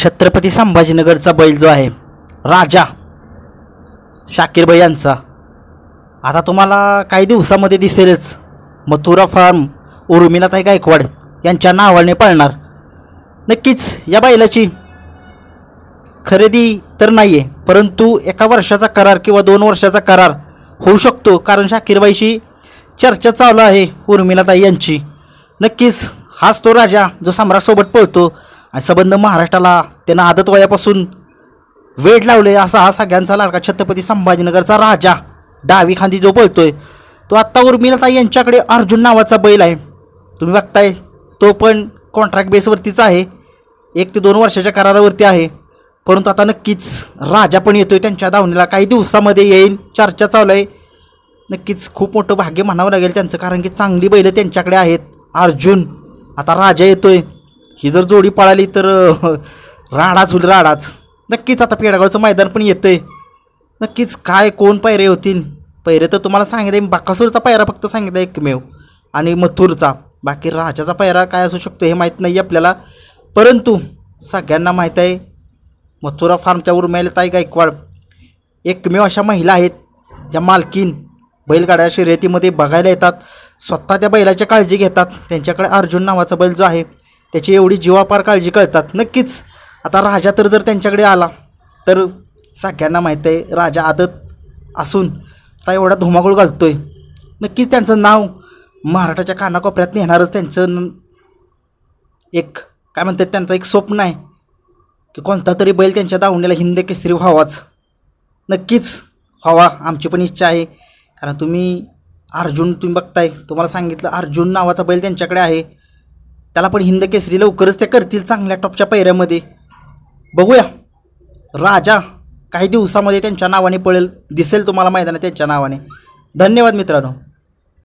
छत्रपती संभाजीनगरचा बैल जो आहे राजा शाकीरभाई यांचा आता तुम्हाला काही दिवसामध्ये दिसेलच। मथुरा फार्म उर्मिलाताई गायकवाड यांच्या नावाने पळणार। नक्कीच या बैलाची खरेदी तर नाही आहे, परंतु एका वर्षाचा करार किंवा 2 वर्षाचा करार होऊ शकतो, कारण शाकीरबाईशी चर्चा चालू आहे उर्मिलाताई यांची। नक्कीच हाच तो राजा जो सम्राटसोबत पळतो आणि संबंध महाराष्ट्राला त्यानं आदत वयापासून वेड लावले असा हा सगळ्यांचा लाडका छत्रपती संभाजीनगरचा राजा डावी खांदी जो पळतोय तो आत्ता उर्मिलाताई यांच्याकडे अर्जुन नावाचा बैल आहे। तुम्ही बघताय तो पण कॉन्ट्रॅक्ट बेसवरतीच आहे, 1 ते 2 वर्षाच्या करारावरती आहे, परंतु आता नक्कीच राजा पण येतोय त्यांच्या धावणीला, काही दिवसामध्ये येईल, चर्चा चालू आहे। नक्कीच खूप मोठं भाग्य म्हणावं लागेल त्यांचं, कारण की चांगली बैलं त्यांच्याकडे आहेत। अर्जुन आता राजा येतोय, ही जर जोडी पळाली तर राडाच होईल राडाच। नक्कीच आता पेडगावचं मैदान पण येतंय, नक्कीच काय कोण पायरे होतील। पैरे तर तुम्हाला सांगितलं, बाकासूरचा पायरा फक्त सांगितलं एकमेव आणि मथुरचा, बाकी राजाचा पायरा काय असू शकतो हे माहीत नाही आपल्याला, परंतु सगळ्यांना माहीत आहे मथुरा फार्मच्या उर्मिलाताई गायकवाड एकमेव अशा महिला आहेत ज्या मालकीन बैलगाड्या शर्यतीमध्ये बघायला येतात, स्वतः त्या बैलाची काळजी घेतात। त्यांच्याकडे अर्जुन नावाचा बैल जो आहे त्याची एवढी जीवापार काळजी करतात। नक्कीच आता राजा तर जर त्यांच्याकडे आला तर सगळ्यांना माहीत आहे राजा आदत असून आता एवढा धुमाकूळ घालतोय, नक्कीच त्यांचं नाव महाराष्ट्राच्या कानाकोपऱ्यात नेणारच। त्यांचं एक काय म्हणतात, त्यांचं एक स्वप्न आहे की कोणता तरी बैल त्यांच्या दावणीला हिंद केसरी व्हावाच। नक्कीच व्हावा, आमची पण इच्छा आहे, कारण तुम्ही बघताय, तुम्हाला सांगितलं अर्जुन नावाचा बैल त्यांच्याकडे आहे, त्याला पण हिंद केसरी लवकरच ते करतील चांगल्या टॉपच्या पैऱ्यामध्ये। बघूया राजा काही दिवसामध्ये त्यांच्या नावाने पळेल, दिसेल तुम्हाला मैदानात त्यांच्या नावाने। धन्यवाद मित्रांनो।